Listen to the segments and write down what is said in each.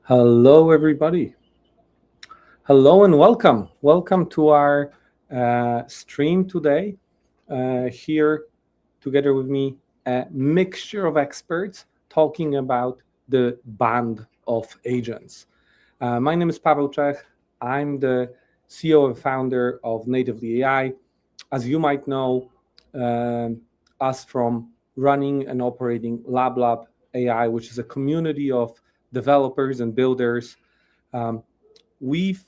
Hello, everybody. Hello and welcome. Welcome to our stream today. Here, together with me, a mixture of experts talking about the band of agents. My name is Paweł Czech. I'm the CEO and founder of Natively AI. As you might know, us from running and operating LabLab AI, which is a community of developers and builders. We've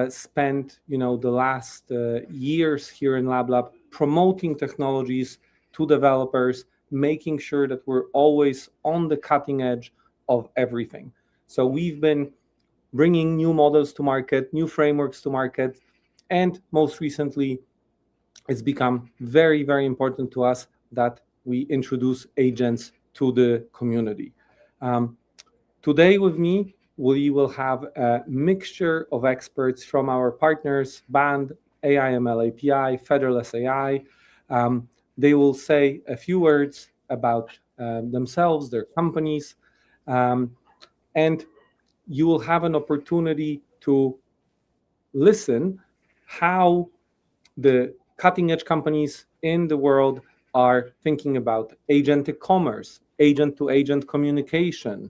spent, the last years here in LabLab promoting technologies to developers, making sure that we're always on the cutting edge of everything. So we've been bringing new models to market, new frameworks to market, and most recently, it's become very, very important to us that we introduce agents to the community. Today with me, we will have a mixture of experts from our partners, Band, AIML API, Featherless AI. They will say a few words about themselves, their companies, and you will have an opportunity to listen how the cutting edge companies in the world are thinking about agentic commerce, agent to agent communication,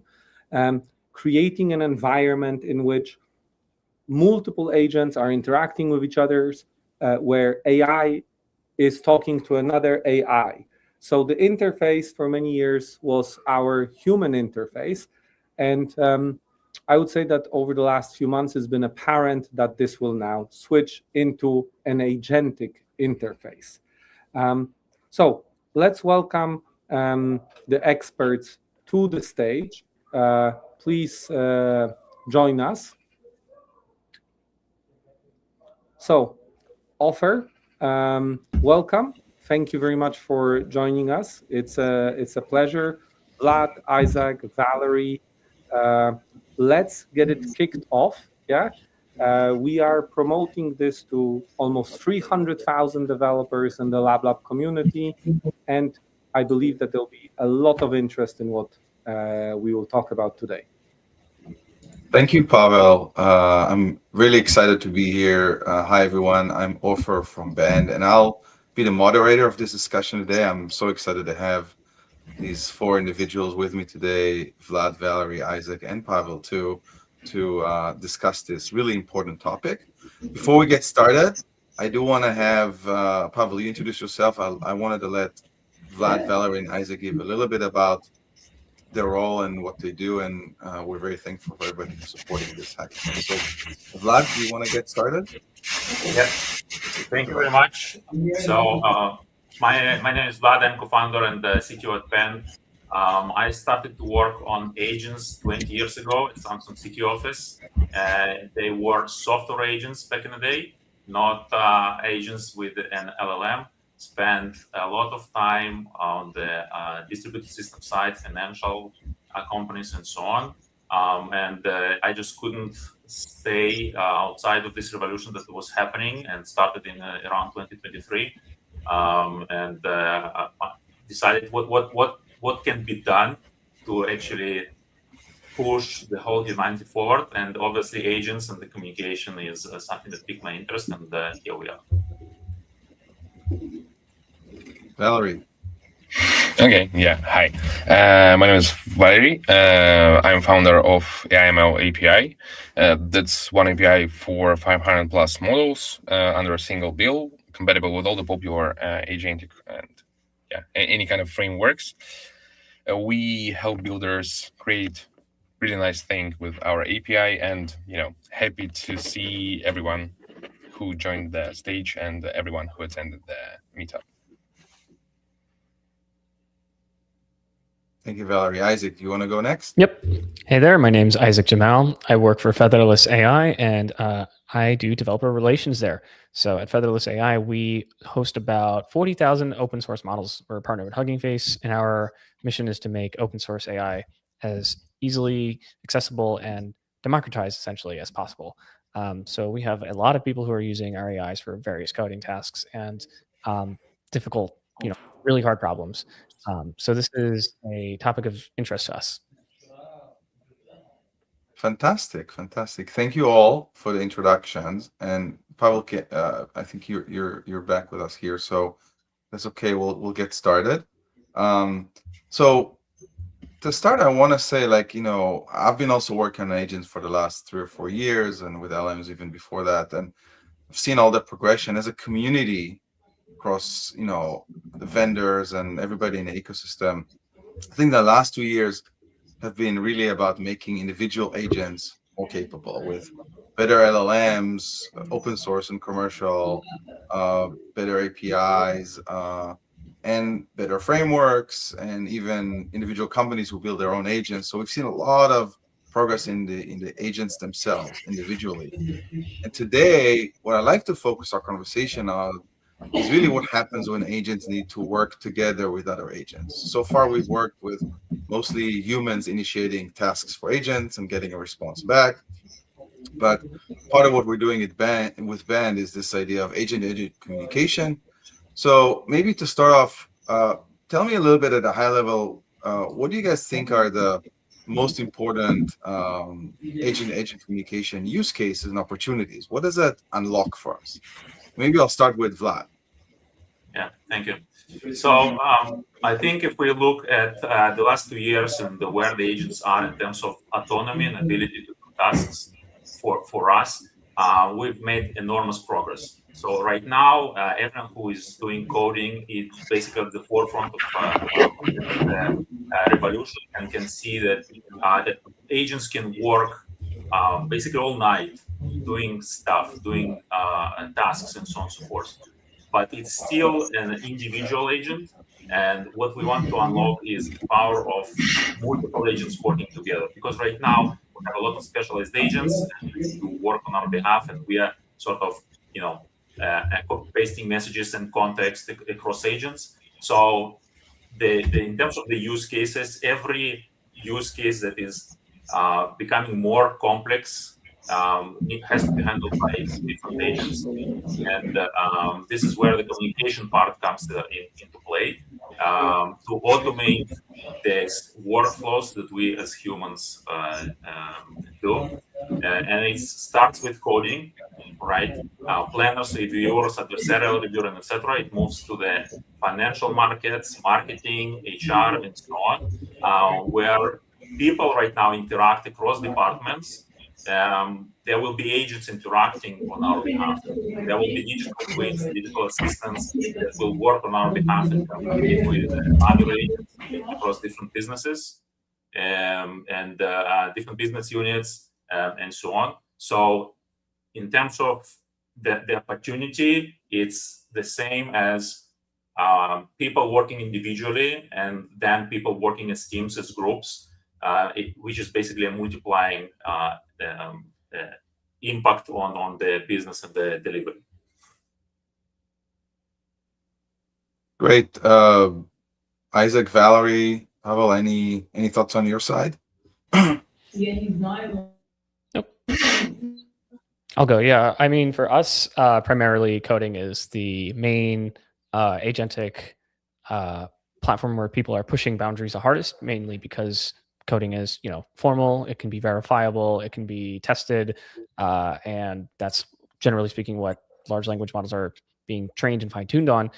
creating an environment in which multiple agents are interacting with each other, where AI is talking to another AI. So the interface for many years was our human interface. And I would say that over the last few months, it's been apparent that this will now switch into an agentic interface. So let's welcome the experts to the stage. Please join us. So, Ofer, welcome. Thank you very much for joining us. It's a pleasure. Vlad, Isaac, Valerie, let's get it kicked off. Yeah, we are promoting this to almost 300,000 developers in the LabLab community, and I believe that there'll be a lot of interest in what we will talk about today. Thank you, Pavel. I'm really excited to be here. Hi, everyone. I'm Ofer from Band, and I'll be the moderator of this discussion today. I'm so excited to have these four individuals with me today, Vlad, Valerie, Isaac, and Pavel, too, to discuss this really important topic. Before we get started, I do want to have, Pavel, you introduce yourself. I wanted to let Vlad, Valerie, and Isaac give a little bit about their role and what they do, and we're very thankful for everybody supporting this hackathon. So, Vlad, do you want to get started? Yeah, thank you very much. So, my name is Vlad. I'm co-founder and the CTO at Band. I started to work on agents 20 years ago at Samsung City office. They were software agents back in the day, not agents with an LLM. Spent a lot of time on the distributed system side, financial companies, and so on. And I just couldn't stay outside of this revolution that was happening, and started in around 2023, and decided what can be done to actually push the whole humanity forward. And obviously, agents and the communication is something that piqued my interest, and here we are. Valerie. Okay, yeah, hi. My name is Valerie. I'm founder of AIML API. That's one API for 500 plus models under a single bill, compatible with all the popular agentic and any kind of frameworks. We help builders create really nice thing with our API, and happy to see everyone who joined the stage and everyone who attended the meetup. Thank you, Valerie. Isaac, do you want to go next? Yep. Hey there, my name's Isaac Jamal. I work for Featherless AI, and I do developer relations there. So at Featherless AI, we host about 40,000 open source models. We're a partner with Hugging Face, and our mission is to make open source AI as easily accessible and democratized essentially as possible. So we have a lot of people who are using our AIs for various coding tasks and difficult, really hard problems. So this is a topic of interest to us. Fantastic. Thank you all for the introductions. And Pavel, I think you're back with us here, so that's okay. We'll get started. So to start, I want to say, I've been also working on agents for the last 3 or 4 years, and with LMs even before that, and I've seen all the progression as a community across, the vendors and everybody in the ecosystem. I think the last 2 years have been really about making individual agents more capable with better LLMs, open source and commercial, better APIs, and better frameworks, and even individual companies who build their own agents. So we've seen a lot of progress in the agents themselves individually. And today, what I like to focus our conversation on is really what happens when agents need to work together with other agents. So far, we've worked with mostly humans initiating tasks for agents and getting a response back. But part of what we're doing with Band is this idea of agent-agent communication. So maybe to start off, tell me a little bit at a high level, what do you guys think are the most important agent-agent communication use cases and opportunities? What does that unlock for us? Maybe I'll start with Vlad. Yeah, thank you. So I think if we look at the last 2 years and where the agents are in terms of autonomy and ability to do tasks for us, we've made enormous progress. So right now, everyone who is doing coding is basically at the forefront of the revolution, and can see that agents can work basically all night doing stuff, doing tasks and so on and so forth. But it's still an individual agent, and what we want to unlock is the power of multiple agents working together. Because right now we have a lot of specialized agents who work on our behalf, and we are sort of, pasting messages and context across agents. So in terms of the use cases, every use case that is becoming more complex, it has to be handled by different agents, and this is where the communication part comes into play, to automate these workflows that we as humans do. And it starts with coding, right? Planners, reviewers, adversarial reviewer, etc. It moves to the financial markets, marketing, HR, and so on, where people right now interact across departments. There will be agents interacting on our behalf. There will be digital twins, digital assistants that will work on our behalf and communicate with other agents across different businesses and different business units and so on. So in terms of the opportunity, it's the same as people working individually and then people working as teams, as groups, which is basically a multiplying impact on the business and the delivery. Great. Isaac, Valerie, Pavel, any thoughts on your side? Nope. I'll go. Yeah. I mean, for us, primarily coding is the main agentic platform where people are pushing boundaries the hardest, mainly because coding is, formal. It can be verifiable. It can be tested, and that's generally speaking what large language models are being trained and fine-tuned on,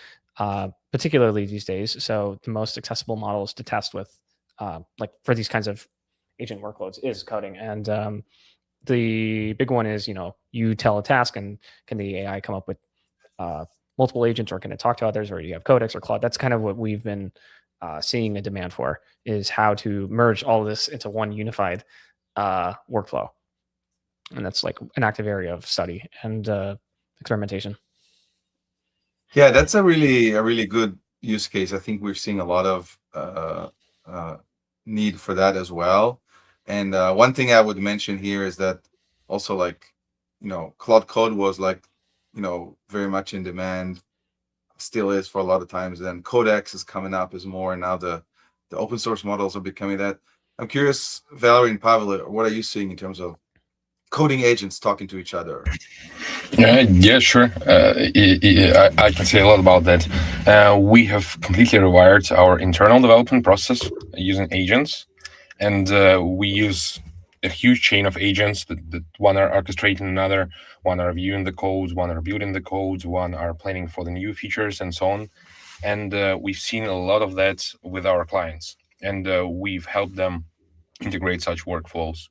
particularly these days. So the most accessible models to test with, like for these kinds of agent workloads, is coding. And the big one is, you tell a task, and can the AI come up with multiple agents, or can it talk to others, or do you have Codex or Claude? That's kind of what we've been seeing a demand for, is how to merge all of this into one unified workflow. And that's like an active area of study and experimentation. Yeah, that's a really good use case. I think we're seeing a lot of need for that as well. And one thing I would mention here is that also, Claude Code was very much in demand, still is for a lot of times. Then Codex is coming up as more, and now the open source models are becoming that. I'm curious, Valerie and Pavel, what are you seeing in terms of coding agents talking to each other? Yeah, sure. I can say a lot about that. We have completely rewired our internal development process using agents, and we use a huge chain of agents that one are orchestrating another, one are viewing the codes, one are building the codes, one are planning for the new features and so on. And we've seen a lot of that with our clients, and we've helped them integrate such workflows.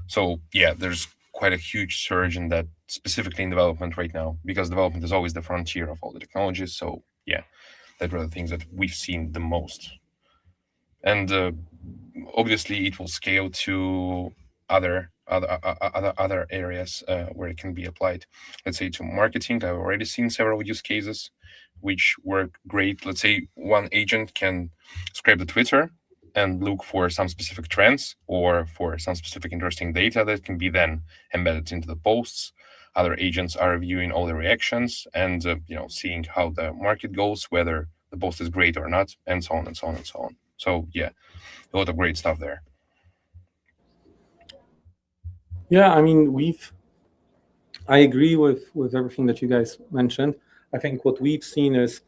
So yeah, there's quite a huge surge in that, specifically in development right now, because development is always the frontier of all the technologies. So yeah, that are the things that we've seen the most. And obviously it will scale to other areas where it can be applied. Let's say to marketing, I've already seen several use cases which work great. Let's say one agent can scrape the Twitter and look for some specific trends or for some specific interesting data that can be then embedded into the posts. Other agents are reviewing all the reactions and seeing how the market goes, whether the post is great or not, and so on and so on and so on. So yeah, a lot of great stuff there. Yeah, I mean, I agree with everything that you guys mentioned. I think what we've seen is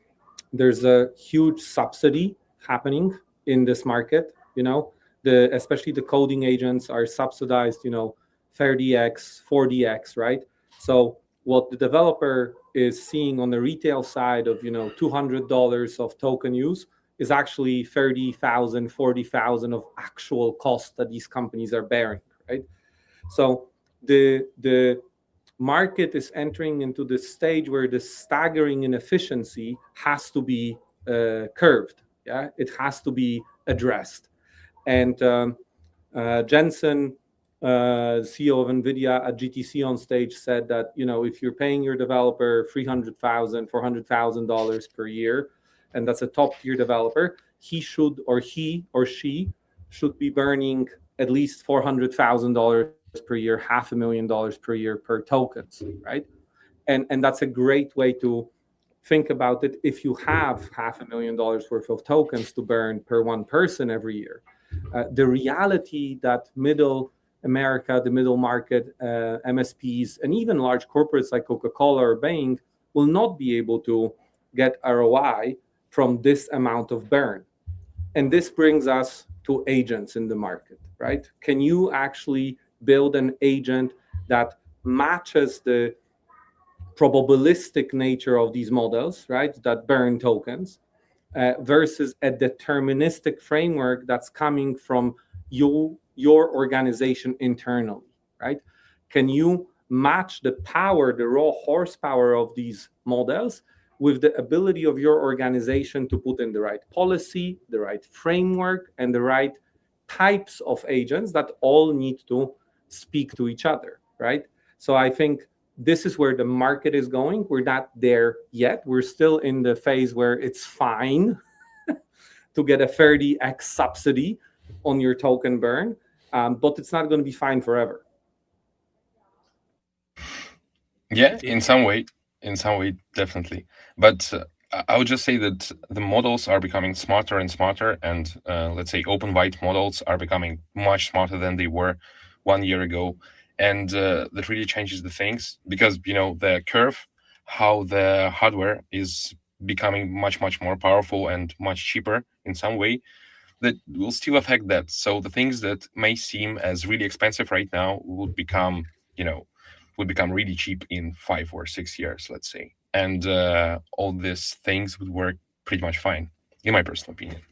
there's a huge subsidy happening in this market. Especially the coding agents are subsidized, 30x, 40x, right? So what the developer is seeing on the retail side of, $200 of token use is actually 30,000, 40,000 of actual cost that these companies are bearing, right? So the market is entering into this stage where the staggering inefficiency has to be curbed. Yeah, it has to be addressed. And Jensen, CEO of NVIDIA at GTC on stage, said that if you're paying your developer $300,000, $400,000 per year, and that's a top tier developer, he or she should be burning at least $400,000 per year, $500,000 per year per tokens, right? And that's a great way to think about it. If you have $500,000 worth of tokens to burn per one person every year, the reality that middle America, the middle market, MSPs, and even large corporates like Coca-Cola or Bain will not be able to get ROI from this amount of burn. And this brings us to agents in the market, right? Can you actually build an agent that matches the probabilistic nature of these models, right, that burn tokens, versus a deterministic framework that's coming from your organization internally, right? Can you match the power, the raw horsepower of these models with the ability of your organization to put in the right policy, the right framework, and the right types of agents that all need to speak to each other, right? So I think this is where the market is going. We're not there yet. We're still in the phase where it's fine to get a 30x subsidy on your token burn, but it's not going to be fine forever. Yeah, in some way, definitely. But I would just say that the models are becoming smarter and smarter, and let's say open white models are becoming much smarter than they were 1 year ago. And that really changes the things, because the curve, how the hardware is becoming much more powerful and much cheaper in some way, that will still affect that. So the things that may seem as really expensive right now would become really cheap in 5 or 6 years, let's say. And all these things would work pretty much fine, in my personal opinion.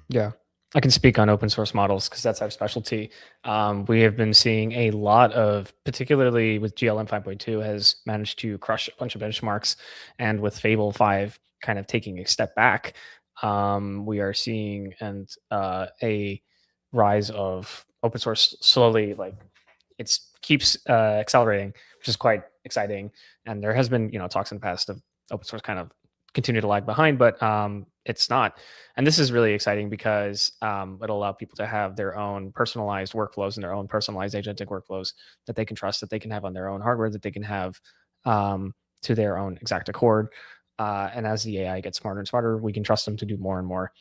Yeah. I can speak on open source models because that's our specialty. We have been seeing a lot of, particularly with GLM 5.2, has managed to crush a bunch of benchmarks. And with Fable 5 kind of taking a step back, we are seeing a rise of open source slowly, like it keeps accelerating, which is quite exciting. And there has been, talks in the past of open source kind of continue to lag behind, but it's not. And this is really exciting because it'll allow people to have their own personalized workflows and their own personalized agentic workflows that they can trust, that they can have on their own hardware, that they can have to their own exact accord. And as the AI gets smarter and smarter, we can trust them to do more and more.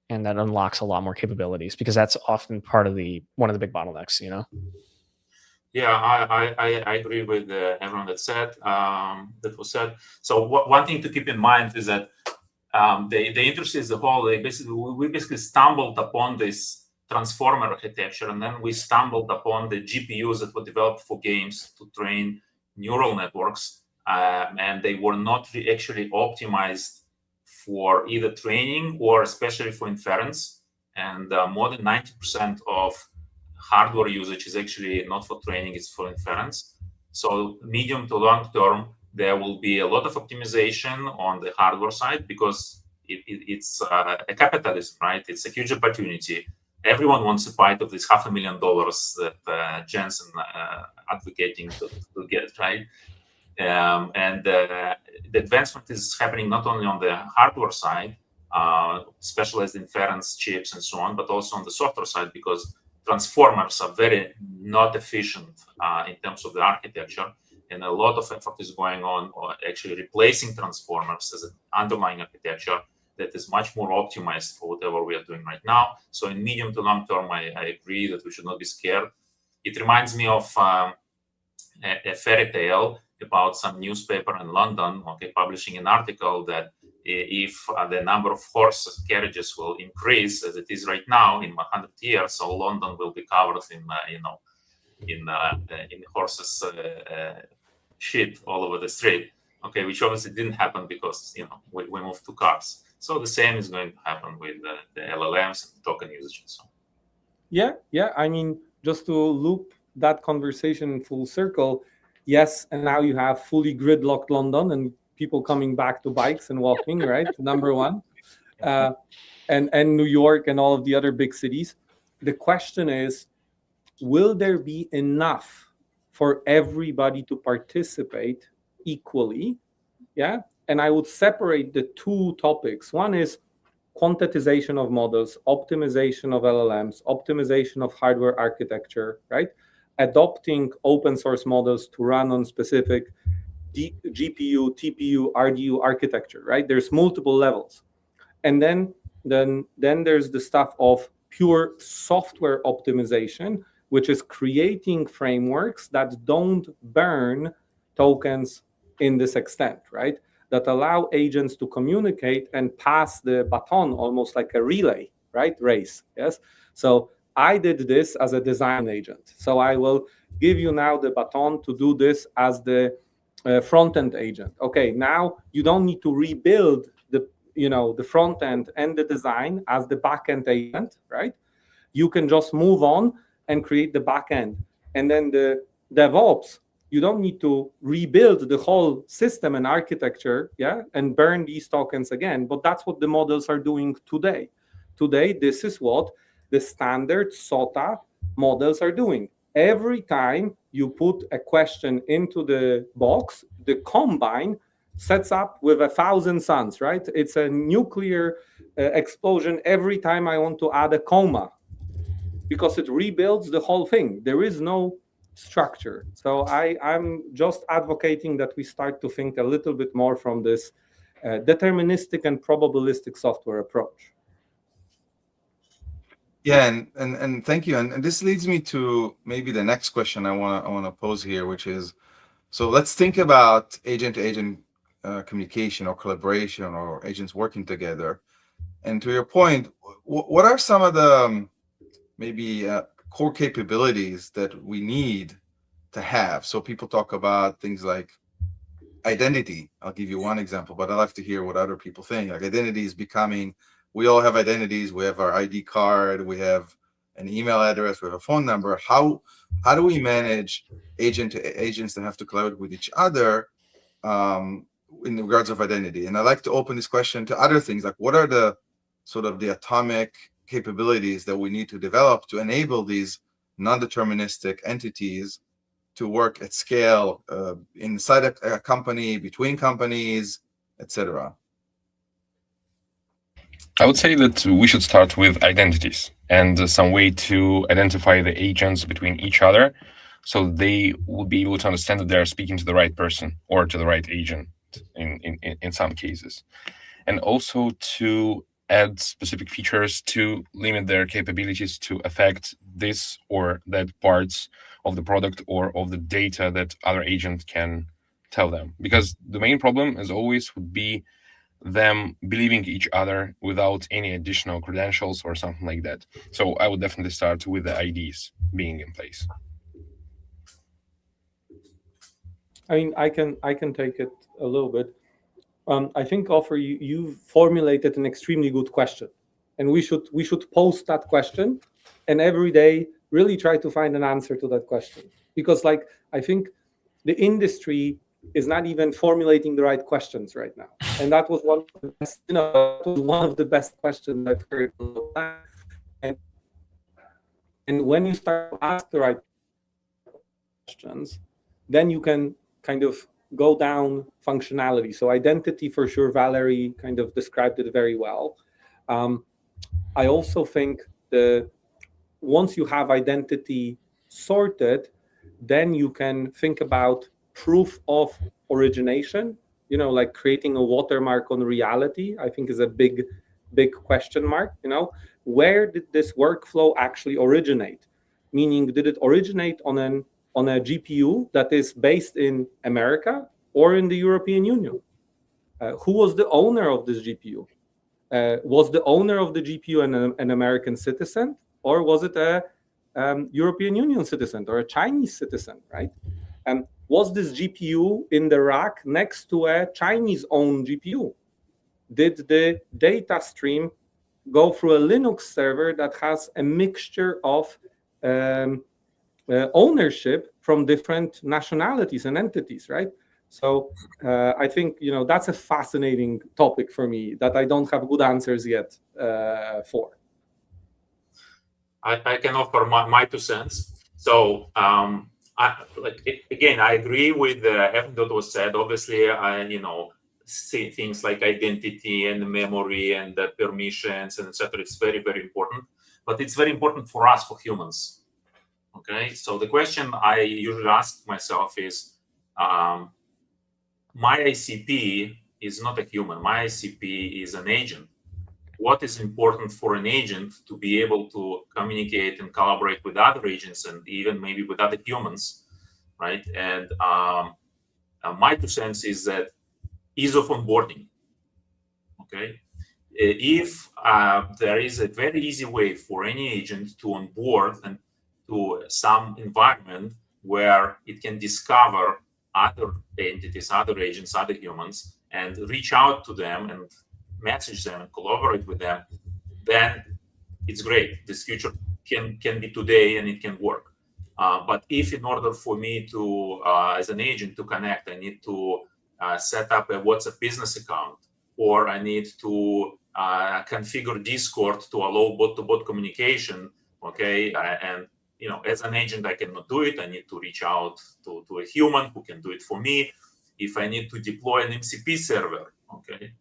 And that unlocks a lot more capabilities, because that's often part of one of the big bottlenecks, Yeah, I agree with everyone that was said. So one thing to keep in mind is that the industry as a whole, we basically stumbled upon this transformer architecture, and then we stumbled upon the GPUs that were developed for games to train neural networks, and they were not actually optimized for either training or especially for inference. And more than 90% of hardware usage is actually not for training, it's for inference. So medium to long term, there will be a lot of optimization on the hardware side because it's a capitalism, right? It's a huge opportunity. Everyone wants a bite of this $500,000 that Jensen advocating to get, right? And the advancement is happening not only on the hardware side, specialized inference chips and so on, but also on the software side, because transformers are very not efficient in terms of the architecture. And a lot of effort is going on actually replacing transformers as an underlying architecture that is much more optimized for whatever we are doing right now. So in medium to long term, I agree that we should not be scared. It reminds me of a fairy tale about some newspaper in London, publishing an article that if the number of horse carriages will increase as it is right now in 100 years, so London will be covered in horses shit all over the street. Which obviously didn't happen because we moved to cars. So the same is going to happen with the LLMs and token usage and so on. Yeah. I mean, just to loop that conversation full circle, yes, and now you have fully gridlocked London and people coming back to bikes and walking, right? Number one. And New York and all of the other big cities. The question is, will there be enough for everybody to participate equally? Yeah. And I would separate the two topics. One is quantitization of models, optimization of LLMs, optimization of hardware architecture, right? Adopting open source models to run on specific GPU, TPU, RDU architecture, right? There's multiple levels. And then there's the stuff of pure software optimization, which is creating frameworks that don't burn tokens in this extent, right? That allow agents to communicate and pass the baton almost like a relay, right? Race, yes? So I did this as a design agent. So I will give you now the baton to do this as the front-end agent. Okay, now you don't need to rebuild the front end and the design as the back-end agent, right? You can just move on and create the back end. And then the DevOps, you don't need to rebuild the whole system and architecture, yeah, and burn these tokens again. But that's what the models are doing today. Today, this is what the standard SOTA models are doing. Every time you put a question into the box, the Combine sets up with 1,000 suns, right? It's a nuclear explosion every time I want to add a comma, because it rebuilds the whole thing. There is no structure. So I'm just advocating that we start to think a little bit more from this deterministic and probabilistic software approach. Yeah, and thank you. And this leads me to maybe the next question I want to pose here, which is, so let's think about agent-to-agent communication or collaboration or agents working together. And to your point, what are some of the maybe core capabilities that we need to have? So people talk about things like identity. I'll give you one example, but I'd like to hear what other people think. Like identity is becoming, we all have identities. We have our ID card, we have an email address, we have a phone number. How do we manage agents that have to collaborate with each other in regards of identity? And I'd like to open this question to other things, like what are the sort of the atomic capabilities that we need to develop to enable these non-deterministic entities to work at scale inside a company, between companies, etc. I would say that we should start with identities and some way to identify the agents between each other, so they will be able to understand that they are speaking to the right person or to the right agent in some cases, and also to add specific features to limit their capabilities to affect this or that parts of the product or of the data that other agent can tell them. Because the main problem, as always, would be them believing each other without any additional credentials or something like that. So I would definitely start with the IDs being in place. I mean, I can take it a little bit. I think, Ofer, you formulated an extremely good question, and we should post that question, and every day really try to find an answer to that question, because like I think the industry is not even formulating the right questions right now, and that was one of the best, one of the best questions I've heard. And when you start to ask the right questions, then you can kind of go down functionality. So identity, for sure, Valerie kind of described it very well. I also think once you have identity sorted, then you can think about proof of origination, like creating a watermark on reality, I think is a big question mark. Where did this workflow actually originate? Meaning, did it originate on a GPU that is based in America or in the European Union? Who was the owner of this GPU? Was the owner of the GPU an American citizen, or was it a European Union citizen or a Chinese citizen, right? And was this GPU in the rack next to a Chinese-owned GPU? Did the data stream go through a Linux server that has a mixture of ownership from different nationalities and entities, right? So I think that's a fascinating topic for me that I don't have good answers yet for. I can offer my 2 cents. So again, I agree with everything that was said. Obviously, see things like identity and memory and the permissions and etc. It's very, very important, but it's very important for us, for humans. Okay, so the question I usually ask myself is, my ICP is not a human. My ICP is an agent. What is important for an agent to be able to communicate and collaborate with other agents and even maybe with other humans, right? And my 2 cents is that ease of onboarding, okay? If there is a very easy way for any agent to onboard and to some environment where it can discover other entities, other agents, other humans, and reach out to them and message them and collaborate with them, then it's great. This future can be today and it can work. But if in order for me to, as an agent, to connect, I need to set up a WhatsApp business account, or I need to configure Discord to allow bot-to-bot communication, okay? And as an agent, I cannot do it. I need to reach out to a human who can do it for me. If I need to deploy an MCP server, okay,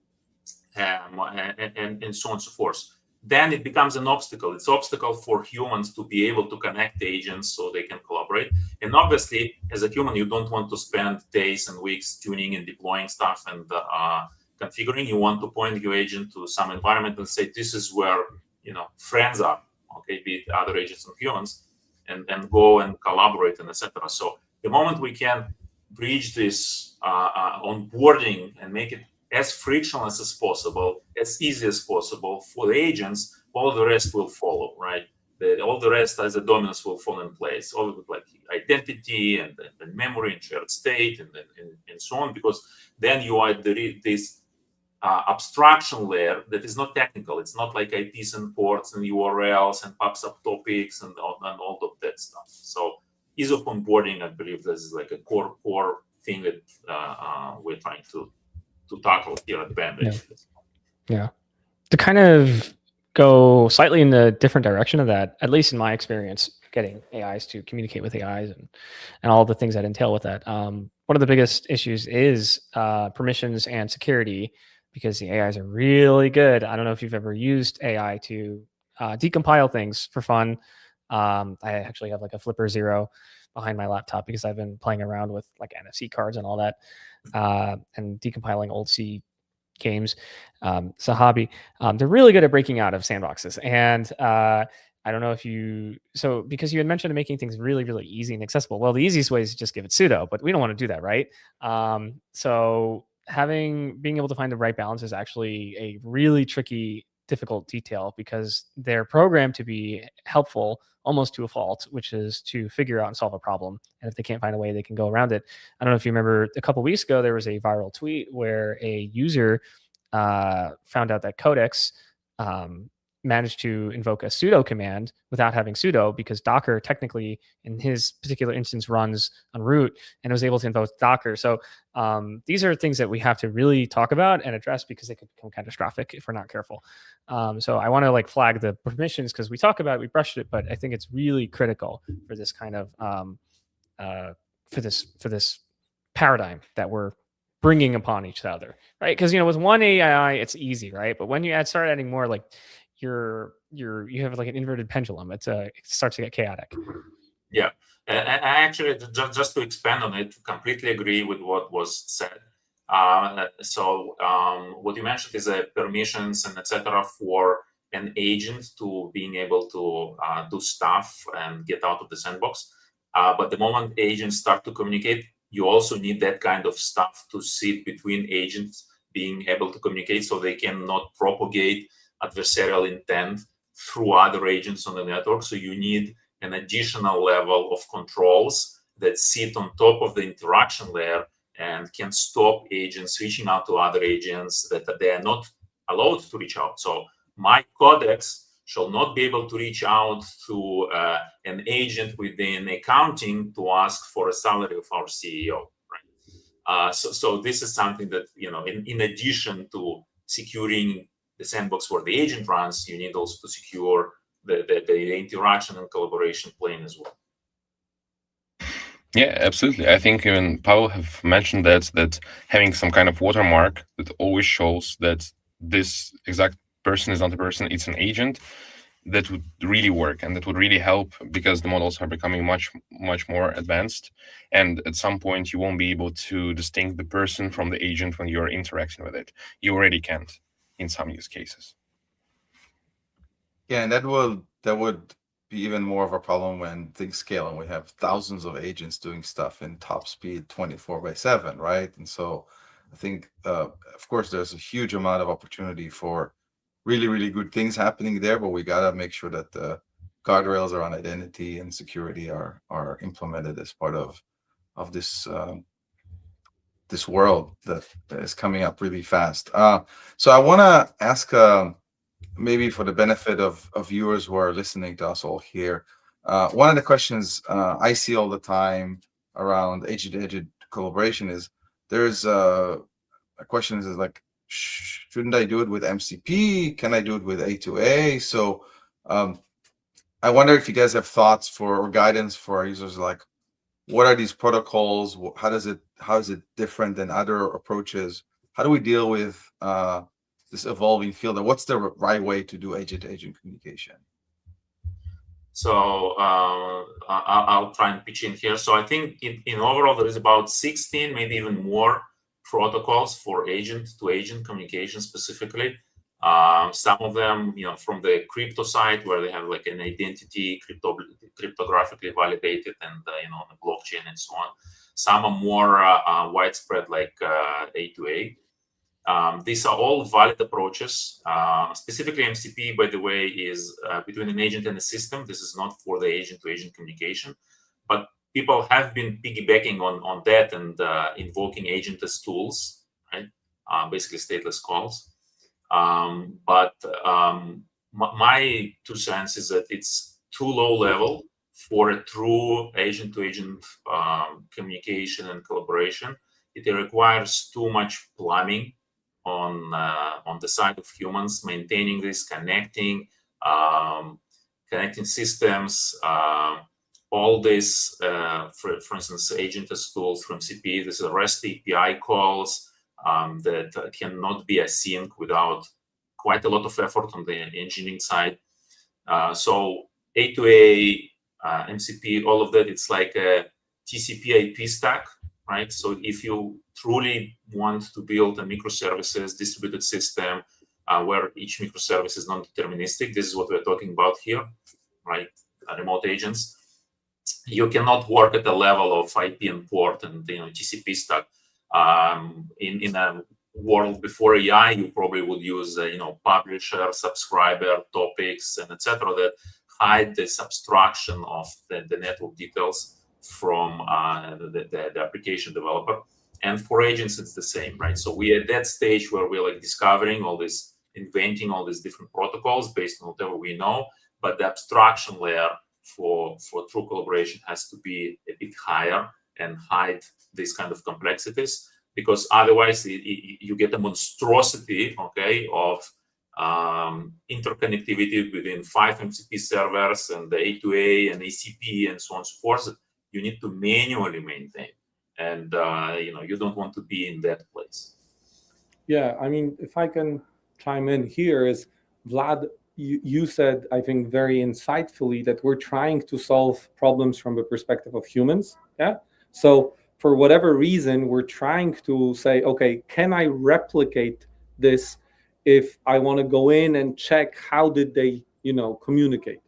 and so on and so forth, then it becomes an obstacle. It's an obstacle for humans to be able to connect agents so they can collaborate. And obviously, as a human, you don't want to spend days and weeks tuning and deploying stuff and configuring. You want to point your agent to some environment and say, this is where friends are, okay, be it other agents and humans, and go and collaborate and etc. So the moment we can bridge this onboarding and make it as frictionless as possible, as easy as possible for the agents, all the rest will follow, right? All the rest as the dominoes will fall in place, all of it, like identity and memory and shared state and so on, because then you are this abstraction layer that is not technical. It's not like IPs and ports and URLs and pub subtopics and all of that stuff. So ease of onboarding, I believe this is like a core thing that we're trying to tackle here at Band. Yeah. To kind of go slightly in the different direction of that, at least in my experience, getting AIs to communicate with AIs and all the things that entail with that. One of the biggest issues is permissions and security, because the AIs are really good. I don't know if you've ever used AI to decompile things for fun. I actually have like a Flipper Zero behind my laptop because I've been playing around with like NFC cards and all that, and decompiling old C games. It's a hobby. They're really good at breaking out of sandboxes. And I don't know if because you had mentioned making things really, really easy and accessible. Well, the easiest way is to just give it sudo, but we don't want to do that, right? So being able to find the right balance is actually a really tricky, difficult detail, because they're programmed to be helpful almost to a fault, which is to figure out and solve a problem. And if they can't find a way, they can go around it. I don't know if you remember, a couple weeks ago, there was a viral tweet where a user found out that Codex managed to invoke a sudo command without having sudo, because Docker technically in his particular instance runs on root, and was able to invoke Docker. So these are things that we have to really talk about and address, because they could become catastrophic if we're not careful. So I want to like flag the permissions, because we talk about it, we brushed it, but I think it's really critical for this kind of for this paradigm that we're bringing upon each other, right? Because with one AI it's easy, right? But when you start adding more, like you have like an inverted pendulum. It starts to get chaotic. Yeah, and actually, just to expand on it, completely agree with what was said. So what you mentioned is permissions and etc. for an agent to being able to do stuff and get out of the sandbox. But the moment agents start to communicate, you also need that kind of stuff to sit between agents being able to communicate, so they cannot propagate adversarial intent through other agents on the network. So you need an additional level of controls that sit on top of the interaction layer and can stop agents reaching out to other agents that they are not allowed to reach out. So my Codex shall not be able to reach out to an agent within accounting to ask for a salary of our CEO. Right? So this is something that, in addition to securing the sandbox where the agent runs, you need also to secure the interaction and collaboration plane as well. Yeah, absolutely. I think even Pavel have mentioned that having some kind of watermark that always shows that this exact person is not a person, it's an agent, that would really work, and that would really help, because the models are becoming much more advanced, and at some point you won't be able to distinguish the person from the agent when you're interacting with it. You already can't in some use cases. Yeah, and that would be even more of a problem when things scale and we have thousands of agents doing stuff in top speed 24/7, right? And so I think, of course, there's a huge amount of opportunity for really, really good things happening there, but we gotta make sure that the guardrails around identity and security are implemented as part of this this world that is coming up really fast. So I want to ask, maybe for the benefit of viewers who are listening to us all here, one of the questions I see all the time around agent-to-agent collaboration is, there's a question is like, shouldn't I do it with MCP? Can I do it with A2A? So I wonder if you guys have thoughts or guidance for our users, like, what are these protocols? How is it different than other approaches? How do we deal with this evolving field, and what's the right way to do agent-to-agent communication? So I'll try and pitch in here. So I think in overall there is about 16, maybe even more protocols for agent-to-agent communication specifically. Some of them, from the crypto side, where they have like an identity cryptographically validated and on the blockchain and so on. Some are more widespread, like A2A. These are all valid approaches. Specifically, MCP, by the way, is between an agent and a system. This is not for the agent-to-agent communication, but people have been piggybacking on that and invoking agent as tools, right? Basically, stateless calls. But my 2 cents is that it's too low level for a true agent-to-agent communication and collaboration. It requires too much plumbing on the side of humans, maintaining this, connecting systems, all this, for instance, agent as tools from MCP. This is REST API calls that cannot be async without quite a lot of effort on the engineering side. So A2A, MCP, all of that, it's like a TCP IP stack, right? So if you truly want to build a microservices distributed system where each microservice is non-deterministic, this is what we're talking about here, right? Remote agents. You cannot work at the level of IP and port and TCP stack. In a world before AI, you probably would use publisher, subscriber, topics, and etc. that hide this abstraction of the network details from the application developer. And for agents, it's the same, right? So we're at that stage where we're like discovering all this, inventing all these different protocols based on whatever we know, but the abstraction layer for true collaboration has to be a bit higher and hide these kind of complexities, because otherwise you get a monstrosity, okay, of interconnectivity within 5 MCP servers and the A2A and ACP and so on and so forth. You need to manually maintain, and you don't want to be in that place. Yeah, I mean, if I can chime in here, is Vlad, you said, I think very insightfully, that we're trying to solve problems from the perspective of humans. Yeah. So for whatever reason, we're trying to say, okay, can I replicate this if I want to go in and check how did they, communicate?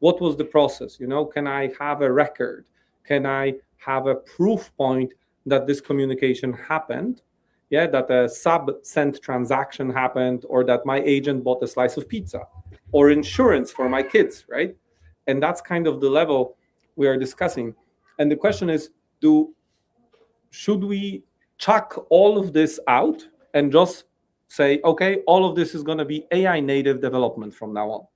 What was the process? Can I have a record? Can I have a proof point that this communication happened? Yeah, that a sub-send transaction happened, or that my agent bought a slice of pizza, or insurance for my kids, right? And that's kind of the level we are discussing. And the question is, should we chuck all of this out and just say, okay, all of this is going to be AI native development from now on?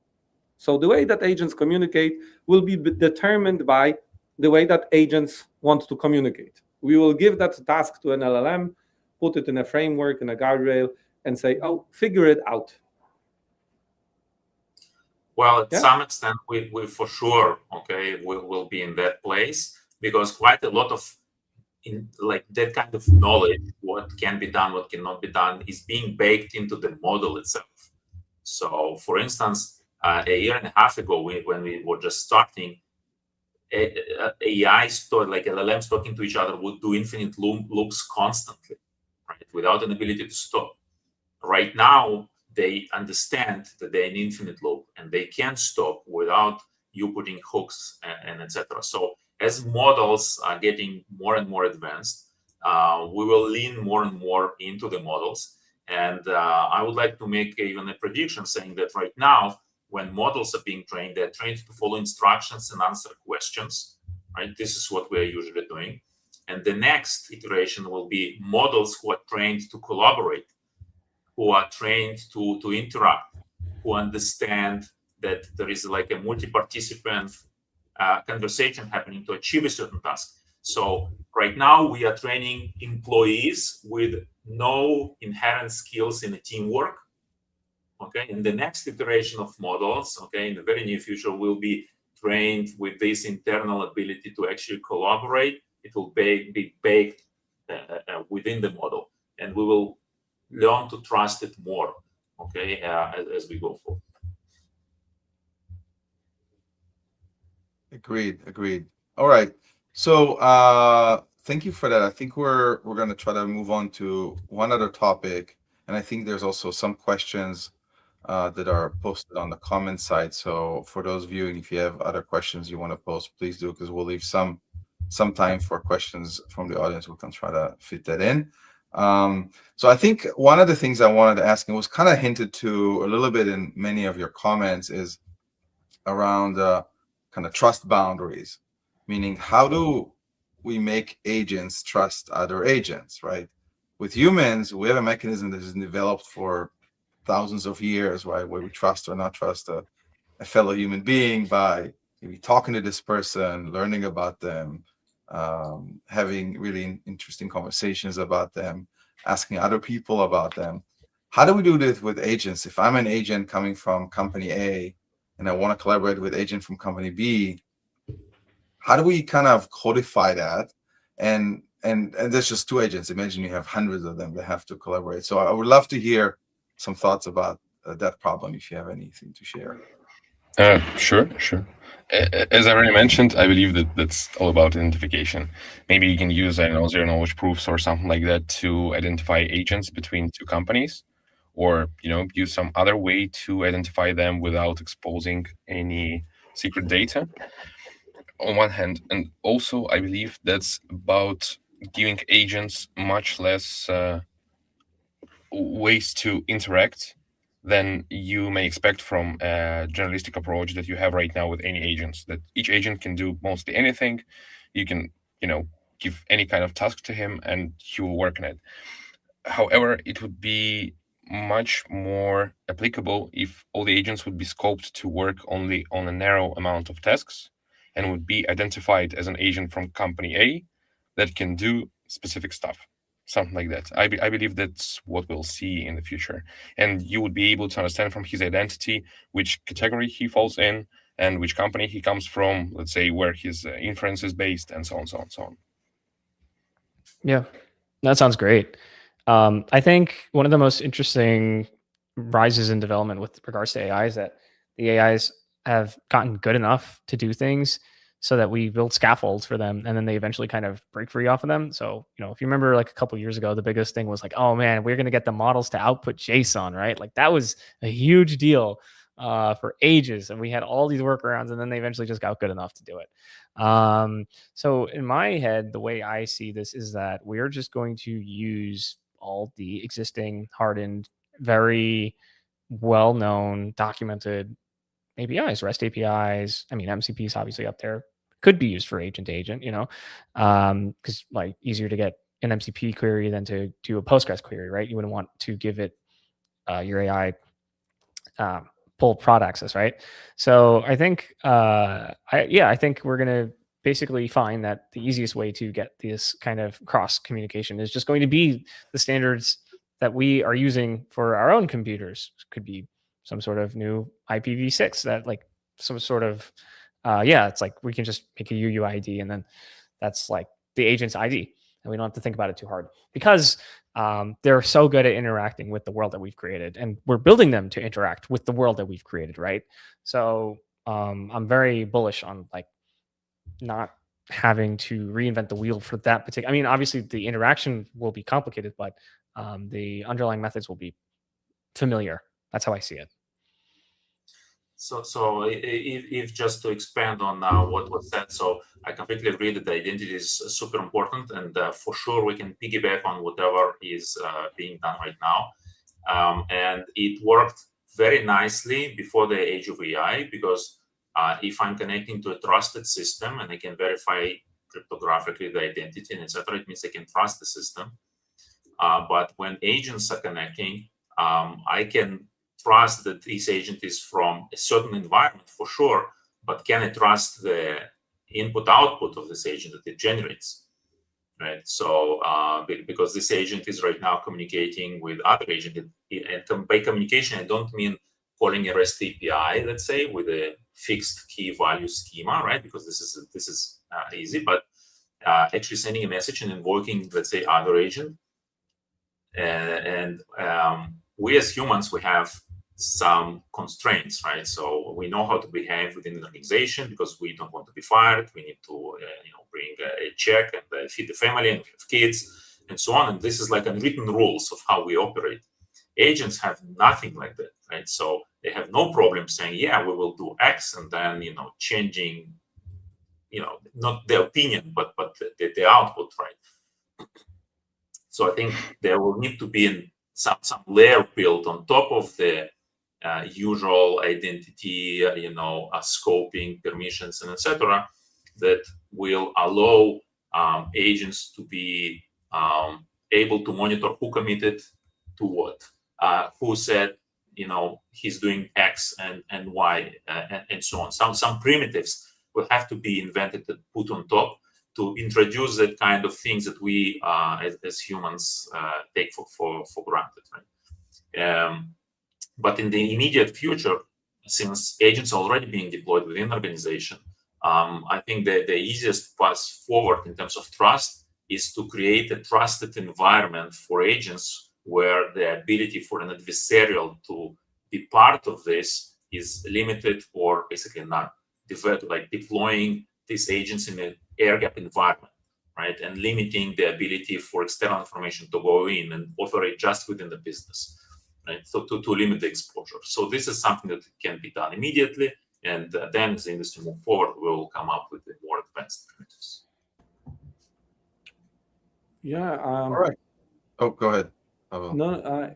So the way that agents communicate will be determined by the way that agents want to communicate. We will give that task to an LLM, put it in a framework, in a guardrail, and say, oh, figure it out. Well, at some extent, we for sure, okay, we'll be in that place, because quite a lot of that kind of knowledge, what can be done, what cannot be done, is being baked into the model itself. So, for instance, a year and a half ago, when we were just starting, AI like LLMs talking to each other would do infinite loops constantly, right, without an ability to stop. Right now, they understand that they're in infinite loop and they can't stop without you putting hooks and etc. So as models are getting more and more advanced, we will lean more and more into the models. And I would like to make even a prediction saying that right now, when models are being trained, they're trained to follow instructions and answer questions, right? This is what we're usually doing. And the next iteration will be models who are trained to collaborate, who are trained to interact, who understand that there is like a multi-participant conversation happening to achieve a certain task. So right now we are training employees with no inherent skills in teamwork. Okay, and the next iteration of models, okay, in the very near future, will be trained with this internal ability to actually collaborate. It will be baked within the model, and we will learn to trust it more, okay, as we go forward. Agreed. All right. So thank you for that. I think we're going to try to move on to one other topic, and I think there's also some questions that are posted on the comment side. So for those viewing, if you have other questions you want to post, please do, because we'll leave some time for questions from the audience. We can try to fit that in. So I think one of the things I wanted to ask, and was kind of hinted to a little bit in many of your comments, is around kind of trust boundaries, meaning how do we make agents trust other agents, right? With humans, we have a mechanism that has been developed for thousands of years, right, where we trust or not trust a fellow human being by maybe talking to this person, learning about them, having really interesting conversations about them, asking other people about them. How do we do this with agents? If I'm an agent coming from company A and I want to collaborate with agent from company B, how do we kind of codify that? And there's just two agents. Imagine you have hundreds of them that have to collaborate. So I would love to hear some thoughts about that problem, if you have anything to share. Sure. As I already mentioned, I believe that that's all about identification. Maybe you can use, I don't know, zero knowledge proofs or something like that to identify agents between two companies, or use some other way to identify them without exposing any secret data on one hand. And also I believe that's about giving agents much less ways to interact than you may expect from a generalistic approach that you have right now with any agents, that each agent can do mostly anything. You can, give any kind of task to him and he will work on it. However, it would be much more applicable if all the agents would be scoped to work only on a narrow amount of tasks and would be identified as an agent from company A that can do specific stuff. Something like that. I believe that's what we'll see in the future. And you would be able to understand from his identity which category he falls in and which company he comes from, let's say where his inference is based, and so on, so on, so on. Yeah, that sounds great. I think one of the most interesting rises in development with regards to AI is that the AIs have gotten good enough to do things so that we build scaffolds for them and then they eventually kind of break free off of them. So, if you remember like a couple years ago, the biggest thing was like, oh man, we're going to get the models to output JSON, right? Like that was a huge deal for ages. And we had all these workarounds and then they eventually just got good enough to do it. So in my head, the way I see this is that we're just going to use all the existing hardened, very well-known, documented APIs, REST APIs. I mean, MCP is obviously up there. Could be used for agent to agent, because like easier to get an MCP query than to do a Postgres query, right? You wouldn't want to give it your AI full prod access, right? So I think, I think we're gonna basically find that the easiest way to get this kind of cross communication is just going to be the standards that we are using for our own computers. Could be some sort of new IPv6 that like some sort of it's like we can just make a UUID and then that's like the agent's ID and we don't have to think about it too hard because they're so good at interacting with the world that we've created and we're building them to interact with the world that we've created, right? So I'm very bullish on like not having to reinvent the wheel for that particular. I mean, obviously the interaction will be complicated, but the underlying methods will be familiar. That's how I see it. So if just to expand on what was said, so I completely agree that the identity is super important, and for sure we can piggyback on whatever is being done right now. And it worked very nicely before the age of AI, because if I'm connecting to a trusted system and I can verify cryptographically the identity and etc., it means I can trust the system. But when agents are connecting, I can trust that this agent is from a certain environment for sure, but can I trust the input-output of this agent that it generates, right? So because this agent is right now communicating with other agent, and by communication, I don't mean calling a REST API, let's say, with a fixed key value schema, right? Because this is easy, but actually sending a message and invoking, let's say, other agent. And we as humans, we have some constraints, right? So we know how to behave within an organization because we don't want to be fired. We need to, bring a check and feed the family and have kids and so on. And this is like unwritten rules of how we operate. Agents have nothing like that, right? So they have no problem saying, yeah, we will do X, and then, changing, not the opinion, but the output, right? So I think there will need to be some layer built on top of the usual identity, scoping, permissions, and etc., that will allow agents to be able to monitor who committed to what, who said, he's doing X and Y, and so on. Some primitives will have to be invented and put on top to introduce that kind of things that we as humans take for granted, right? But in the immediate future, since agents are already being deployed within an organization, I think that the easiest path forward in terms of trust is to create a trusted environment for agents where the ability for an adversarial to be part of this is limited or basically not, like deploying these agents in an air-gap environment, right? And limiting the ability for external information to go in and operate just within the business, right? So to limit the exposure. So this is something that can be done immediately. And then as the industry move forward, we'll come up with the more advanced primitives. Yeah. All right. Oh, go ahead, Pavel. No,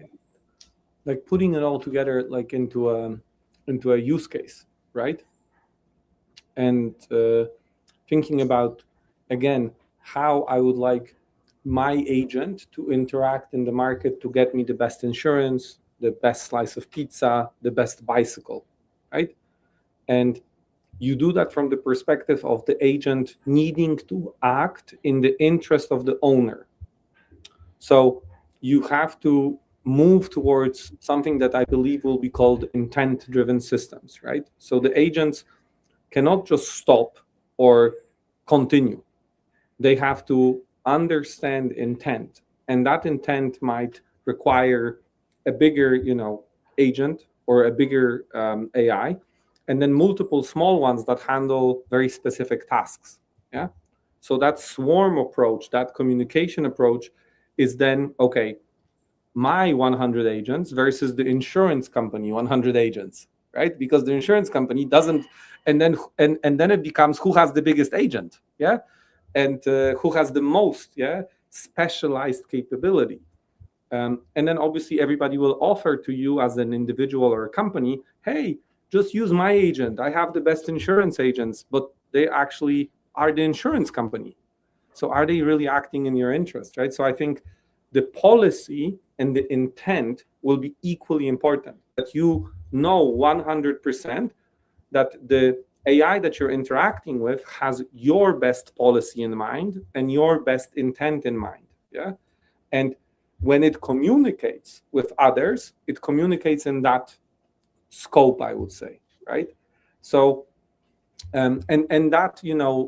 like putting it all together, like into a use case, right? And thinking about, again, how I would like my agent to interact in the market to get me the best insurance, the best slice of pizza, the best bicycle, right? And you do that from the perspective of the agent needing to act in the interest of the owner. So you have to move towards something that I believe will be called intent-driven systems, right? So the agents cannot just stop or continue. They have to understand intent, and that intent might require a bigger, agent or a bigger AI, and then multiple small ones that handle very specific tasks. Yeah. So that swarm approach, that communication approach, is then okay. My 100 agents versus the insurance company 100 agents, right? Because the insurance company doesn't, and then it becomes who has the biggest agent, yeah, and who has the most, yeah, specialized capability. And then obviously everybody will offer to you as an individual or a company, hey, just use my agent. I have the best insurance agents, but they actually are the insurance company. So are they really acting in your interest, right? So I think the policy and the intent will be equally important. That you know 100% that the AI that you're interacting with has your best policy in mind and your best intent in mind. Yeah. And when it communicates with others, it communicates in that scope, I would say, right? So and that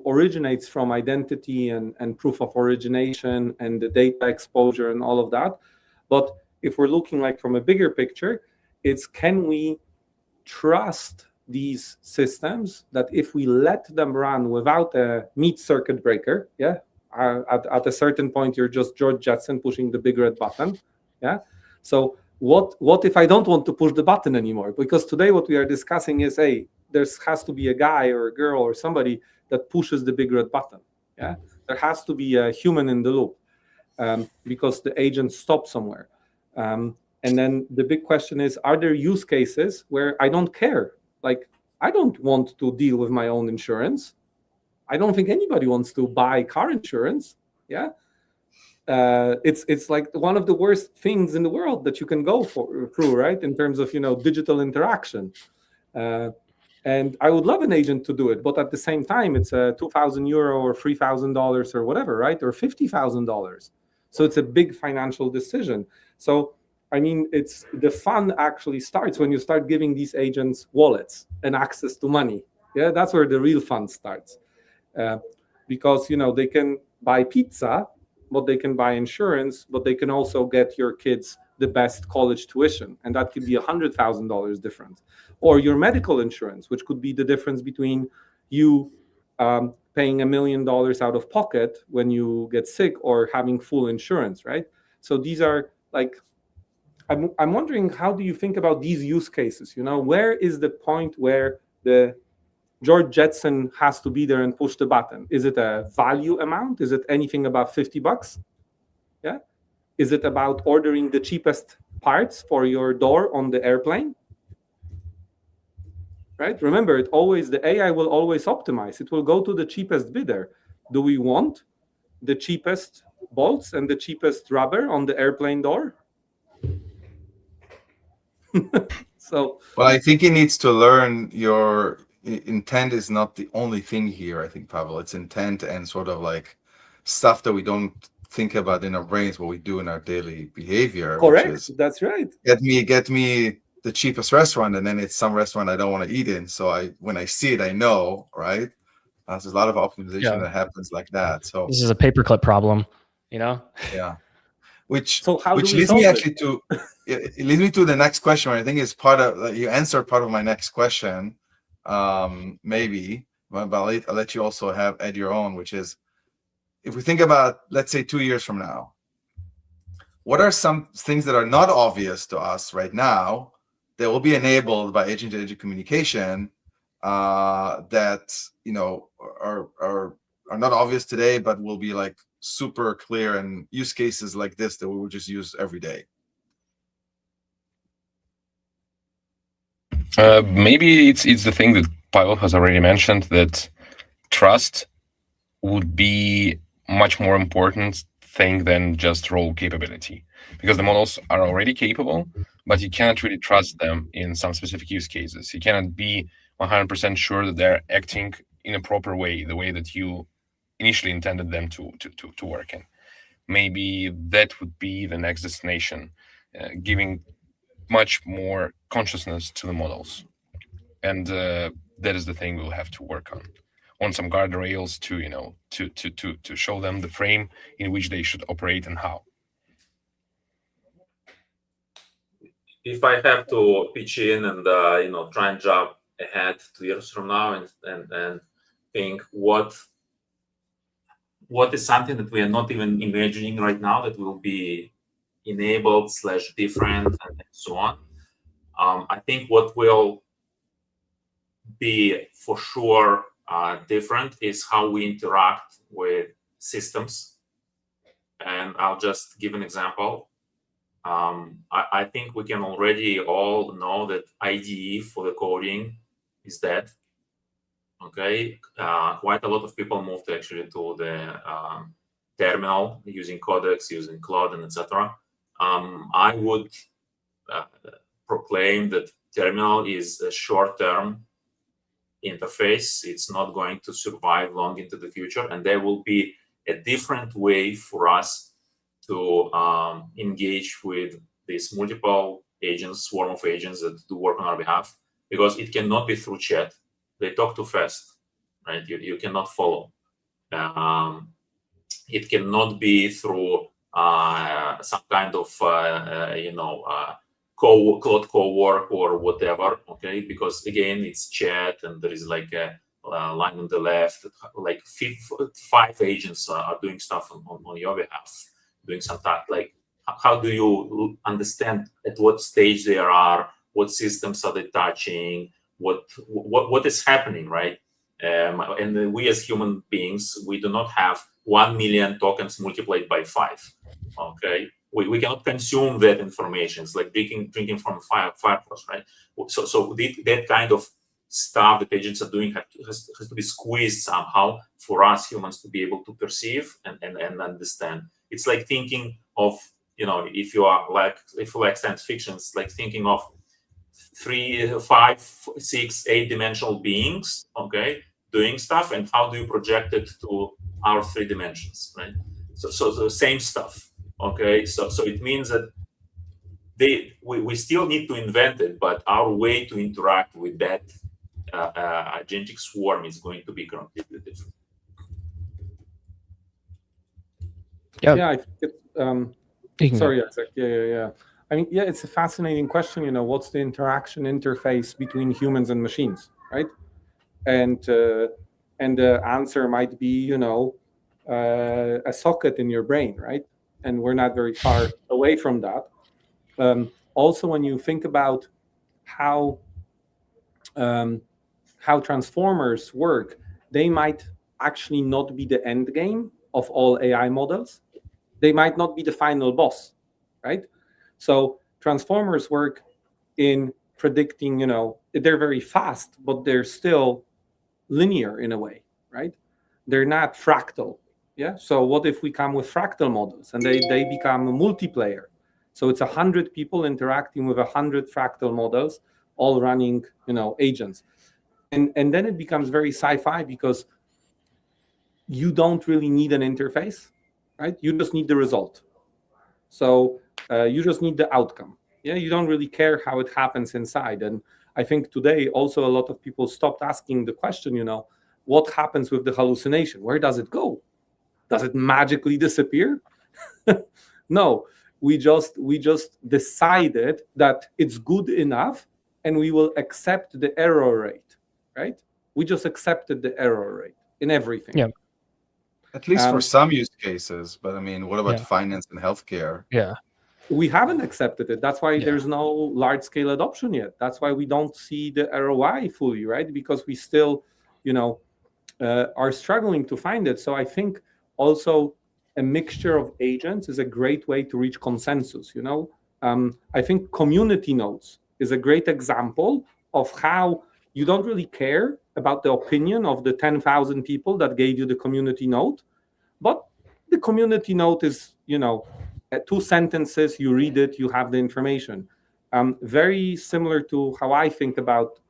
originates from identity and proof of origination and the data exposure and all of that. But if we're looking like from a bigger picture, it's can we trust these systems that if we let them run without a meat circuit breaker, yeah, at a certain point you're just George Jetson pushing the big red button, yeah. So what if I don't want to push the button anymore? Because today what we are discussing is, hey, there has to be a guy or a girl or somebody that pushes the big red button. Yeah, there has to be a human in the loop because the agent stops somewhere. And then the big question is, are there use cases where I don't care? Like, I don't want to deal with my own insurance. I don't think anybody wants to buy car insurance. Yeah. It's like one of the worst things in the world that you can go through, right? In terms of, digital interaction. And I would love an agent to do it, but at the same time, it's a €2,000 or $3,000 or whatever, right? Or $50,000. So it's a big financial decision. So, I mean, it's the fun actually starts when you start giving these agents wallets and access to money. Yeah, that's where the real fun starts. Because, they can buy pizza, but they can buy insurance, but they can also get your kids the best college tuition. And that could be $100,000 difference. Or your medical insurance, which could be the difference between you paying $1 million out of pocket when you get sick or having full insurance, right? So these are like, I'm wondering, how do you think about these use cases? Where is the point where the George Jetson has to be there and push the button? Is it a value amount? Is it anything about $50? Yeah. Is it about ordering the cheapest parts for your door on the airplane? Right? Remember, the AI will always optimize. It will go to the cheapest bidder. Do we want the cheapest bolts and the cheapest rubber on the airplane door? So, well, I think he needs to learn your intent is not the only thing here. I think, Pavel, it's intent and sort of like stuff that we don't think about in our brains, what we do in our daily behavior. Correct. Which is, that's right. Get me the cheapest restaurant, and then it's some restaurant I don't want to eat in. So when I see it, I know, right? There's a lot of optimization that happens like that. So this is a paperclip problem, Yeah. Which how leads me actually to it leads me to the next question. I think is part of you answered part of my next question, maybe, but I'll let you also add your own, which is, if we think about, let's say 2 years from now, what are some things that are not obvious to us right now that will be enabled by agent-to-agent communication that are not obvious today, but will be like super clear and use cases like this that we would just use every day? Maybe it's the thing that Pavel has already mentioned, that trust would be much more important thing than just raw capability, because the models are already capable, but you cannot really trust them in some specific use cases. You cannot be 100% sure that they're acting in a proper way, the way that you initially intended them to work in. Maybe that would be the next destination, giving much more consciousness to the models, and that is the thing we'll have to work on some guardrails to to show them the frame in which they should operate and how. If I have to pitch in and try and jump ahead 2 years from now and think what is something that we are not even imagining right now that will be enabled / different and so on. I think what will be for sure different is how we interact with systems. And I'll just give an example. I think we can already all know that IDE for the coding is dead. Okay, quite a lot of people moved actually to the terminal using Codex, using Claude, and etc. I would proclaim that terminal is a short-term interface. It's not going to survive long into the future, and there will be a different way for us to engage with these multiple agents, swarm of agents that do work on our behalf, because it cannot be through chat. They talk too fast, right? You cannot follow. It cannot be through some kind of Claude co-work or whatever, okay? Because again, it's chat, and there is like a line on the left, like 5 agents are doing stuff on your behalf, doing some stuff. Like, how do you understand at what stage they are? What systems are they touching? What is happening, right? And we as human beings, we do not have 1 million tokens multiplied by 5. Okay, we cannot consume that information. It's like drinking from Firefox, right? So that kind of stuff that agents are doing has to be squeezed somehow for us humans to be able to perceive and understand. It's like thinking of, if you like science fiction, it's like thinking of 3, 5, 6, 8-dimensional beings, okay, doing stuff, and how do you project it to our 3 dimensions, right? So the same stuff, okay. So it means that we still need to invent it, but our way to interact with that agentic swarm is going to be completely different. Yeah, I think it's, sorry, Isaac. Yeah. I mean, yeah, it's a fascinating question. What's the interaction interface between humans and machines, right? And the answer might be, a socket in your brain, right? And we're not very far away from that. Also, when you think about how transformers work, they might actually not be the end game of all AI models. They might not be the final boss, right? So transformers work in predicting, they're very fast, but they're still linear in a way, right? They're not fractal. Yeah. So what if we come with fractal models and they become a multiplayer? So it's 100 people interacting with 100 fractal models, all running, agents. And then it becomes very sci-fi, because you don't really need an interface, right? You just need the result. So you just need the outcome. Yeah, you don't really care how it happens inside. And I think today also a lot of people stopped asking the question, what happens with the hallucination? Where does it go? Does it magically disappear? No, we just decided that it's good enough, and we will accept the error rate, right? We just accepted the error rate in everything. Yeah. At least for some use cases. But I mean, what about finance and healthcare? Yeah. We haven't accepted it. That's why there's no large-scale adoption yet. That's why we don't see the ROI fully, right? Because we still, are struggling to find it. So I think also a mixture of agents is a great way to reach consensus. I think community notes is a great example of how you don't really care about the opinion of the 10,000 people that gave you the community note, but the community note is, 2 sentences, you read it, you have the information. Very similar to how I think about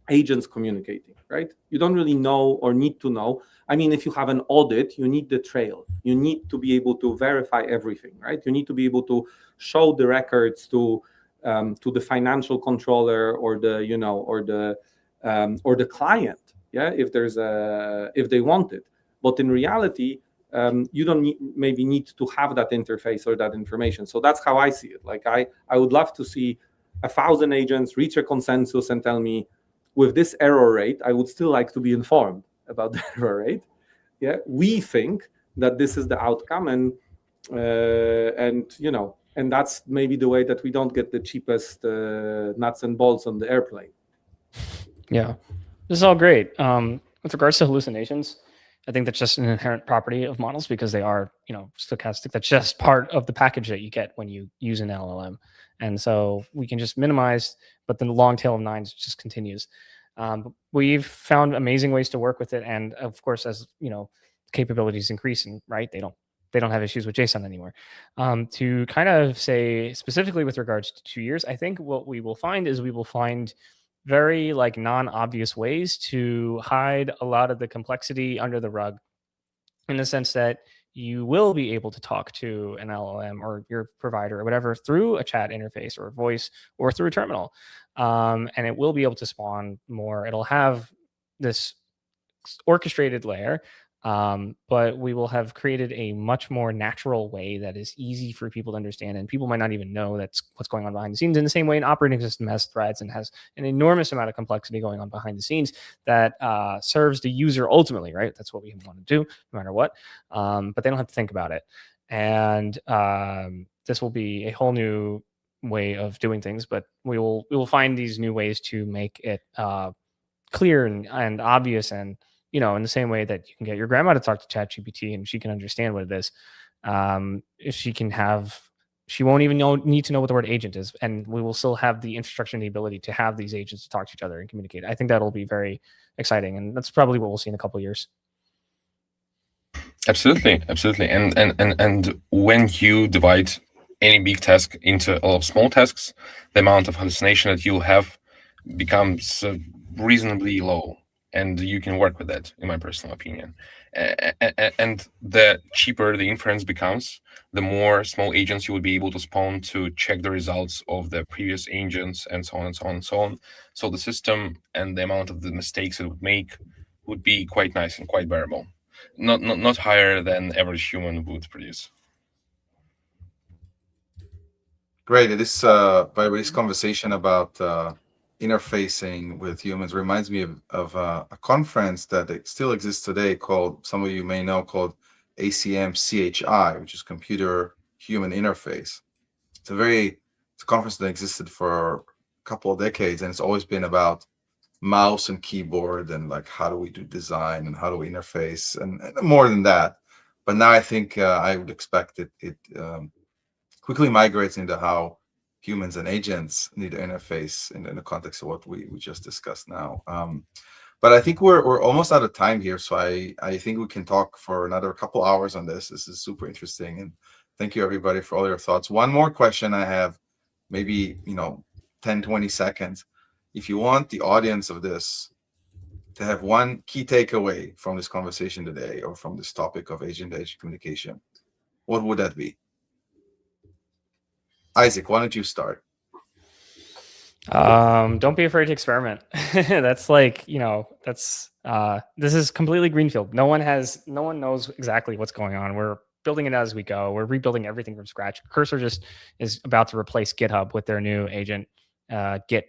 agents communicating, right? You don't really know or need to know. I mean, if you have an audit, you need the trail. You need to be able to verify everything, right? You need to be able to show the records to the financial controller or the client, yeah, if they want it. But in reality, you don't need to have that interface or that information. So that's how I see it. Like I would love to see 1,000 agents reach a consensus and tell me, with this error rate, I would still like to be informed about the error rate. Yeah, we think that this is the outcome, and that's maybe the way that we don't get the cheapest nuts and bolts on the airplane. Yeah, this is all great. With regards to hallucinations, I think that's just an inherent property of models because they are, stochastic. That's just part of the package that you get when you use an LLM. And so we can just minimize, but the long tail of 9s just continues. We've found amazing ways to work with it. And of course, as capabilities increase, and right, they don't have issues with JSON anymore. To kind of say specifically with regards to 2 years, I think what we will find is we will find very non-obvious ways to hide a lot of the complexity under the rug, in the sense that you will be able to talk to an LLM or your provider or whatever through a chat interface or a voice or through a terminal. And it will be able to spawn more. It'll have this orchestrated layer, but we will have created a much more natural way that is easy for people to understand, and people might not even know that's what's going on behind the scenes. In the same way, an operating system has threads and has an enormous amount of complexity going on behind the scenes that serves the user ultimately, right? That's what we want to do, no matter what. But they don't have to think about it. And this will be a whole new way of doing things, but we will find these new ways to make it clear and obvious, and in the same way that you can get your grandma to talk to ChatGPT and she can understand what it is. If she won't even need to know what the word agent is, and we will still have the infrastructure and the ability to have these agents to talk to each other and communicate. I think that'll be very exciting, and that's probably what we'll see in a couple of years. Absolutely. And when you divide any big task into a lot of small tasks, the amount of hallucination that you'll have becomes reasonably low. And you can work with that, in my personal opinion. And the cheaper the inference becomes, the more small agents you will be able to spawn to check the results of the previous agents, and so on and so on and so on. So the system and the amount of the mistakes it would make would be quite nice and quite bearable. Not higher than average human would produce. Great. This, by the way, this conversation about interfacing with humans reminds me of a conference that still exists today called, some of you may know, called ACM-CHI, which is Computer Human Interface. It's a conference that existed for a couple of decades, and it's always been about mouse and keyboard and how do we do design and how do we interface and more than that. But now I think I would expect it quickly migrates into how humans and agents need to interface in the context of what we just discussed now. But I think we're almost out of time here, so I think we can talk for another couple hours on this. This is super interesting, and thank you everybody for all your thoughts. One more question I have, maybe 10, 20 seconds. If you want the audience of this to have one key takeaway from this conversation today, or from this topic of agent-to-agent communication, what would that be? Isaac, why don't you start? Don't be afraid to experiment. That's this is completely greenfield. No one knows exactly what's going on. We're building it as we go. We're rebuilding everything from scratch. Cursor just is about to replace GitHub with their new agent Git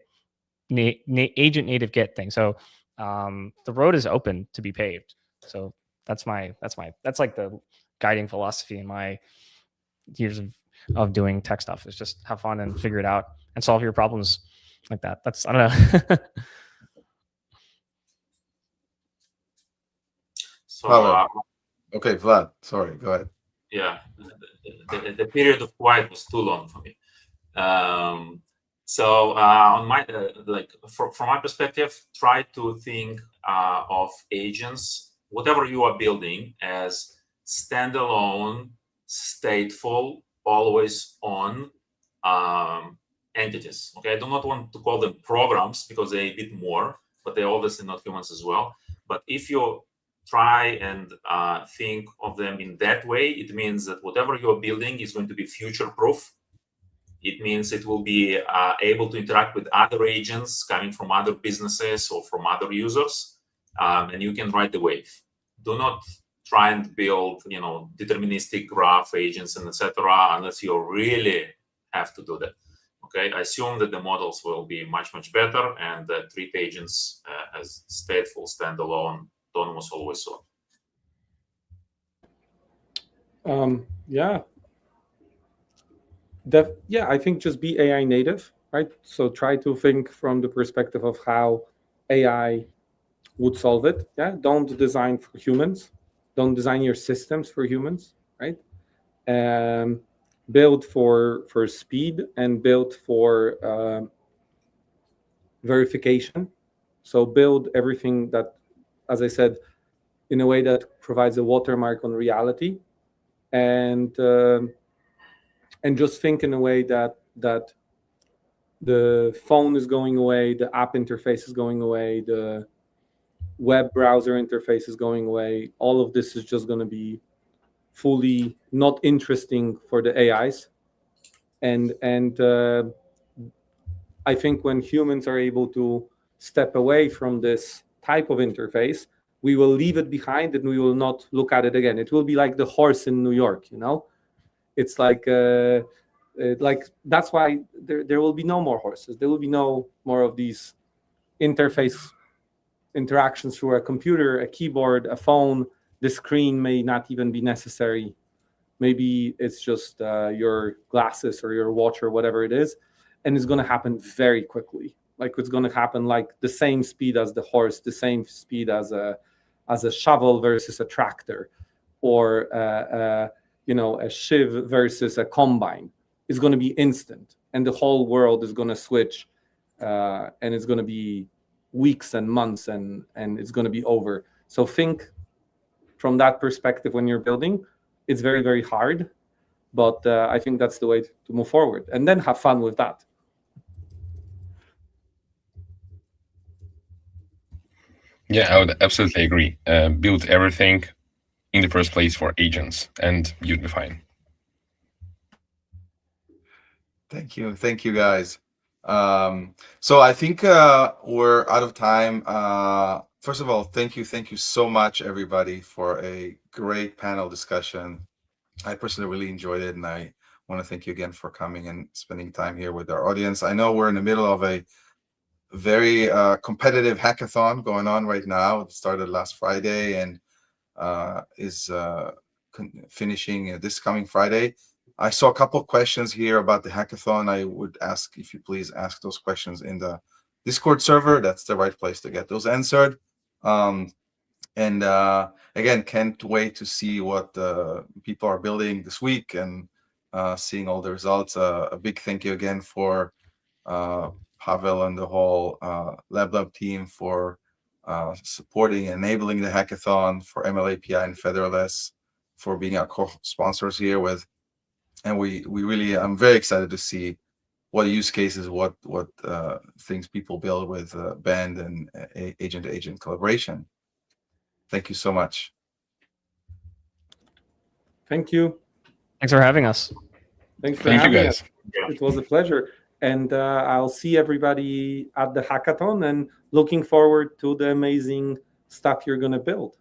agent native Git thing. So the road is open to be paved. So that's like the guiding philosophy in my years of doing tech stuff, is just have fun and figure it out and solve your problems like that. I don't know. So okay, Vlad, sorry, go ahead. yeah, the period of quiet was too long for me. So on my from my perspective, try to think of agents, whatever you are building, as standalone, stateful, always on entities. Okay, I do not want to call them programs because they're a bit more, but they're obviously not humans as well. But if you try and think of them in that way, it means that whatever you're building is going to be future-proof. It means it will be able to interact with other agents coming from other businesses or from other users, and you can ride the wave. Do not try and build, deterministic graph agents and etc. unless you really have to do that. Okay, I assume that the models will be much better and treat agents as stateful, standalone, autonomous, always on. Yeah. I think just be AI native, right? So try to think from the perspective of how AI would solve it. Yeah, don't design for humans. Don't design your systems for humans, right? Build for speed and build for verification. So build everything that, as I said, in a way that provides a watermark on reality, and just think in a way that the phone is going away, the app interface is going away, the web browser interface is going away. All of this is just going to be fully not interesting for the AIs. And I think when humans are able to step away from this type of interface, we will leave it behind and we will not look at it again. It will be like the horse in New York, It's like that's why there will be no more horses. There will be no more of these interface interactions through a computer, a keyboard, a phone. The screen may not even be necessary. Maybe it's just your glasses or your watch or whatever it is, and it's going to happen very quickly. Like it's going to happen like the same speed as the horse, the same speed as a shovel versus a tractor, or a shiv versus a combine. Is going to be instant, and the whole world is going to switch, and it's going to be weeks and months, and it's going to be over. So think from that perspective when you're building. It's very, very hard, but I think that's the way to move forward, and then have fun with that. Yeah, I would absolutely agree. Build everything in the first place for agents, and you'd be fine. Thank you, guys. So I think we're out of time. First of all, thank you so much, everybody, for a great panel discussion. I personally really enjoyed it, and I want to thank you again for coming and spending time here with our audience. I know we're in the middle of a very competitive hackathon going on right now. It started last Friday and is finishing this coming Friday. I saw a couple of questions here about the hackathon. I would ask if you please ask those questions in the Discord server. That's the right place to get those answered. And again, can't wait to see what people are building this week and seeing all the results. A big thank you again for Pavel and the whole LabLab team for supporting and enabling the hackathon, for MLAPI and Federalist for being our co-sponsors here with. And we really, I'm very excited to see what use cases, what things people build with Band and agent-to-agent collaboration. Thank you so much. Thank you. Thanks for having us. Thanks for Thank you, having guys. us. It was a pleasure. And I'll see everybody at the hackathon, and looking forward to the amazing stuff you're going to build.